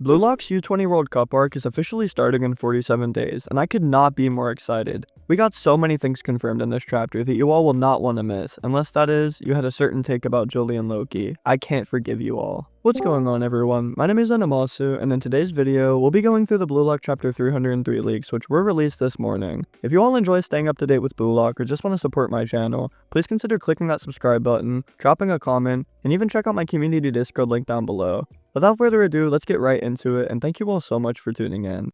Bluelock's U-20 World Cup arc is officially starting in 47 days, and I could not be more excited. We got so many things confirmed in this chapter that you all will not want to miss, unless that is, you had a certain take about Julian Loki. I can't forgive you all. What's going on everyone, my name is Animasu, and in today's video, we'll be going through the Bluelock chapter 303 leaks which were released this morning. If you all enjoy staying up to date with Bluelock or just want to support my channel, please consider clicking that subscribe button, dropping a comment, and even check out my community Discord link down below. Without further ado, let's get right into it, and thank you all so much for tuning in.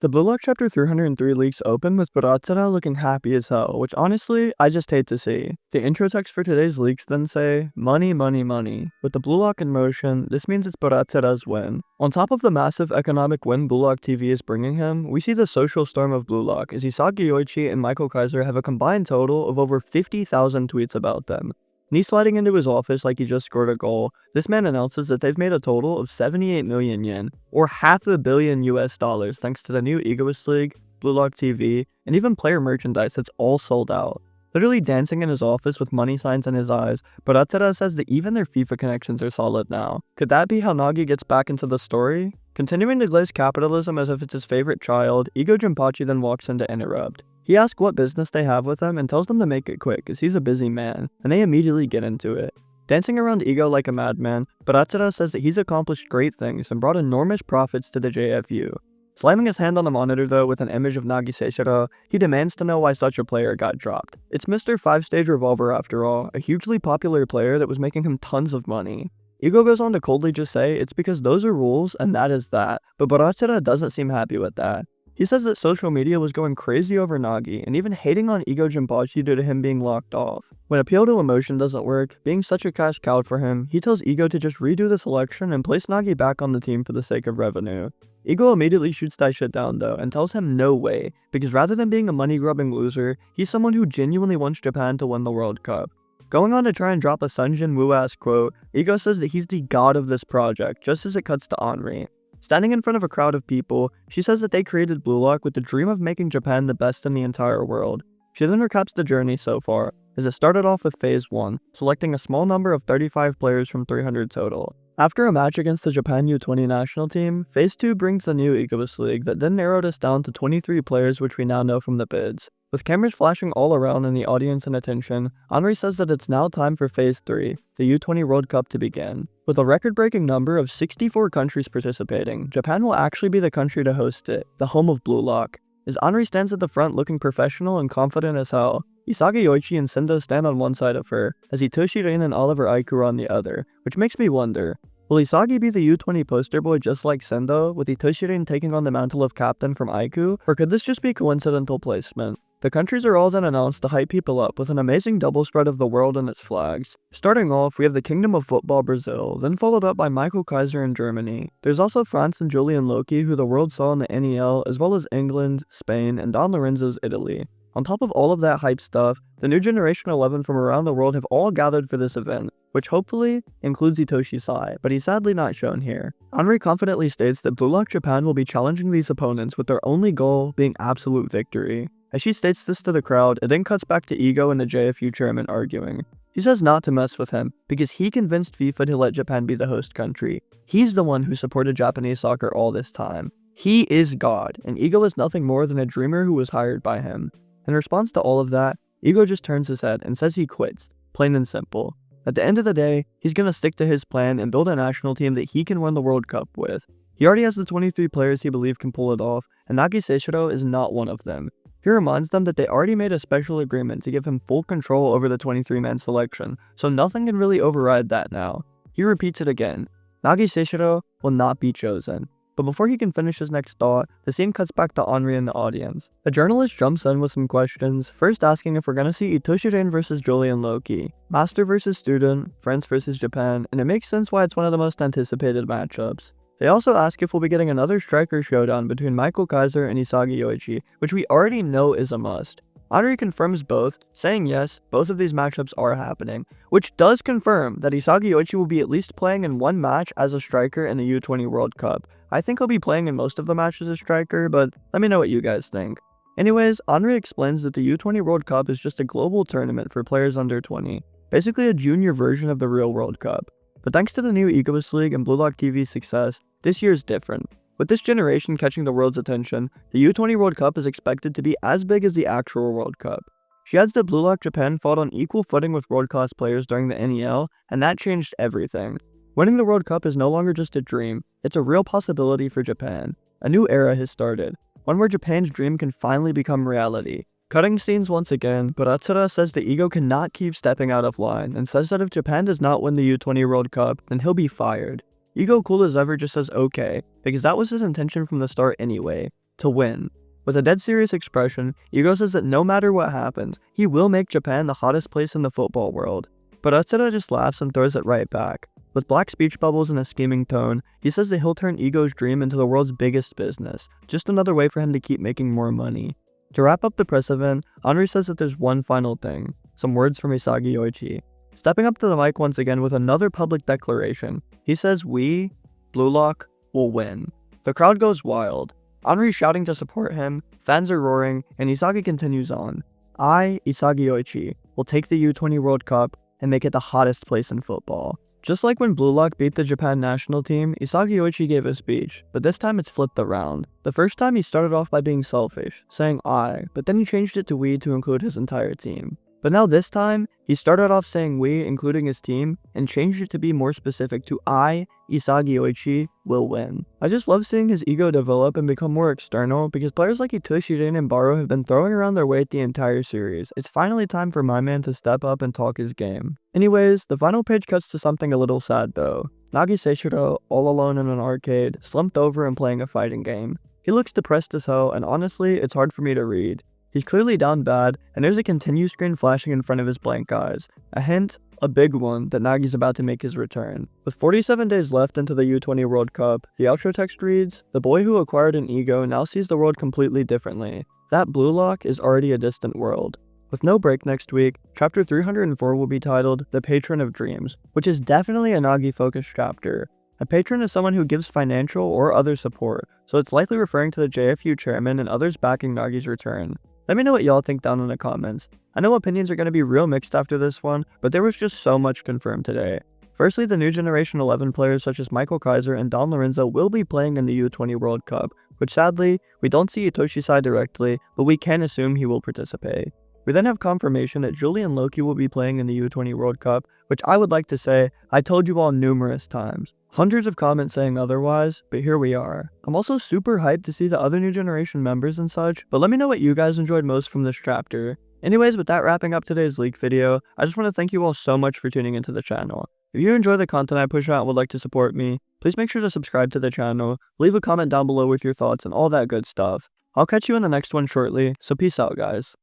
The Bluelock chapter 303 leaks open with Baratsura looking happy as hell, which honestly, I just hate to see. The intro text for today's leaks then say, money, money, money. With the Bluelock in motion, this means it's Baratsura's win. On top of the massive economic win Bluelock TV is bringing him, we see the social storm of Bluelock as Isagi, Yoichi, and Kaiser have a combined total of over 50,000 tweets about them. Ness sliding into his office like he just scored a goal, this man announces that they've made a total of 78 million yen, or $500 million US thanks to the new Egoist League, Bluelock TV, and even player merchandise that's all sold out. Literally dancing in his office with money signs in his eyes, Baratsura says that even their FIFA connections are solid now. Could that be how Nagi gets back into the story? Continuing to glaze capitalism as if it's his favorite child, Ego Jinpachi then walks in to interrupt. He asks what business they have with him and tells them to make it quick as he's a busy man, and they immediately get into it. Dancing around Ego like a madman, Baratsura says that he's accomplished great things and brought enormous profits to the JFU. Slamming his hand on the monitor though with an image of Nagi Seishiro, he demands to know why such a player got dropped. It's Mr. 5-Stage Revolver after all, a hugely popular player that was making him tons of money. Ego goes on to coldly just say it's because those are rules and that is that, but Baratsura doesn't seem happy with that. He says that social media was going crazy over Nagi and even hating on Ego Jinpachi due to him being locked off. When appeal to emotion doesn't work, being such a cash cow for him, he tells Ego to just redo the selection and place Nagi back on the team for the sake of revenue. Ego immediately shoots that shit down though and tells him no way, because rather than being a money-grubbing loser, he's someone who genuinely wants Japan to win the World Cup. Going on to try and drop a Sunjin Woo-ass quote, Ego says that he's the god of this project, just as it cuts to Henri. Standing in front of a crowd of people, she says that they created Bluelock with the dream of making Japan the best in the entire world. She then recaps the journey so far, as it started off with Phase 1, selecting a small number of 35 players from 300 total. After a match against the Japan U-20 national team, Phase 2 brings the new Egoist League that then narrowed us down to 23 players which we now know from the bids. With cameras flashing all around and the audience in attention, Henri says that it's now time for Phase 3, the U-20 World Cup to begin. With a record-breaking number of 64 countries participating, Japan will actually be the country to host it, the home of Bluelock. As Henri stands at the front looking professional and confident as hell, Isagi, Yoichi, and Sendo stand on one side of her, as Hitoshi Rain and Oliver Aiku are on the other, which makes me wonder, will Isagi be the U-20 poster boy just like Sendo, with Hitoshi Rain taking on the mantle of captain from Aiku, or could this just be coincidental placement? The countries are all then announced to hype people up with an amazing double spread of the world and its flags. Starting off, we have the Kingdom of Football Brazil, then followed up by Kaiser in Germany. There's also France and Julian Loki, who the world saw in the NEL, as well as England, Spain, and Don Lorenzo's Italy. On top of all of that hype stuff, the new Generation 11 from around the world have all gathered for this event, which hopefully includes Hitoshi Sai, but he's sadly not shown here. Henri confidently states that Bluelock Japan will be challenging these opponents with their only goal being absolute victory. As she states this to the crowd, it then cuts back to Ego and the JFU chairman arguing. He says not to mess with him, because he convinced FIFA to let Japan be the host country. He's the one who supported Japanese soccer all this time. He is God, and Ego is nothing more than a dreamer who was hired by him. In response to all of that, Ego just turns his head and says he quits, plain and simple. At the end of the day, he's gonna stick to his plan and build a national team that he can win the World Cup with. He already has the 23 players he believes can pull it off, and Nagi Seishiro is not one of them. He reminds them that they already made a special agreement to give him full control over the 23-man selection, so nothing can really override that now. He repeats it again. Nagi Seishiro will not be chosen. But before he can finish his next thought, the scene cuts back to Henri in the audience. A journalist jumps in with some questions, first asking if we're gonna see Hitoshi Rain versus Julian Loki, Master versus Student, France versus Japan, and it makes sense why it's one of the most anticipated matchups. They also ask if we'll be getting another striker showdown between Kaiser and Isagi Yoichi, which we already know is a must. Henri confirms both, saying yes, both of these matchups are happening, which does confirm that Isagi Yoichi will be at least playing in one match as a striker in the U-20 World Cup. I think he'll be playing in most of the matches as a striker, but let me know what you guys think. Anyways, Henri explains that the U-20 World Cup is just a global tournament for players under 20, basically a junior version of the real World Cup. But thanks to the new Egoist League and bluelock TV's success, this year is different. With this generation catching the world's attention, the U-20 World Cup is expected to be as big as the actual World Cup. She adds that bluelock Japan fought on equal footing with world-class players during the NEL, and that changed everything. Winning the World Cup is no longer just a dream, it's a real possibility for Japan. A new era has started, one where Japan's dream can finally become reality. Cutting scenes once again, but Atsura says the ego cannot keep stepping out of line, and says that if Japan does not win the U-20 World Cup, then he'll be fired. Ego cool as ever just says okay, because that was his intention from the start anyway, to win. With a dead serious expression, Ego says that no matter what happens, he will make Japan the hottest place in the football world. But Atsura just laughs and throws it right back. With black speech bubbles and a scheming tone, he says that he'll turn Ego's dream into the world's biggest business, just another way for him to keep making more money. To wrap up the press event, Henri says that there's one final thing, some words from Isagi Yoichi. Stepping up to the mic once again with another public declaration, he says we, bluelock, will win. The crowd goes wild. Henri shouting to support him, fans are roaring, and Isagi continues on. I, Isagi Yoichi, will take the U-20 World Cup and make it the hottest place in football. Just like when bluelock beat the Japan national team, Isagi Yoichi gave a speech, but this time it's flipped around. The first time he started off by being selfish, saying I, but then he changed it to we to include his entire team. But now this time, he started off saying we, including his team, and changed it to be more specific to I, Isagi Yoichi, will win. I just love seeing his ego develop and become more external, because players like Itoshi and Baro have been throwing around their weight the entire series. It's finally time for my man to step up and talk his game. Anyways, the final page cuts to something a little sad though. Nagi Seishiro, all alone in an arcade, slumped over and playing a fighting game. He looks depressed as hell, and honestly, it's hard for me to read. He's clearly down bad, and there's a continue screen flashing in front of his blank eyes. A hint, a big one, that Nagi's about to make his return. With 47 days left into the U-20 World Cup, the outro text reads, "The boy who acquired an ego now sees the world completely differently. That bluelock is already a distant world." With no break next week, chapter 304 will be titled The Patron of Dreams, which is definitely a Nagi-focused chapter. A patron is someone who gives financial or other support, so it's likely referring to the JFU chairman and others backing Nagi's return. Let me know what y'all think down in the comments. I know opinions are going to be real mixed after this one, but there was just so much confirmed today. Firstly, the new Generation 11 players such as Kaiser and Lorenzo will be playing in the U-20 World Cup, which sadly, we don't see Itoshi's side directly, but we can assume he will participate. We then have confirmation that Julie and Loki will be playing in the U-20 World Cup, which I would like to say, I told you all numerous times. Hundreds of comments saying otherwise, but here we are. I'm also super hyped to see the other new generation members and such, but let me know what you guys enjoyed most from this chapter. Anyways, with that wrapping up today's leak video, I just want to thank you all so much for tuning into the channel. If you enjoy the content I push out and would like to support me, please make sure to subscribe to the channel, leave a comment down below with your thoughts and all that good stuff. I'll catch you in the next one shortly, so peace out guys.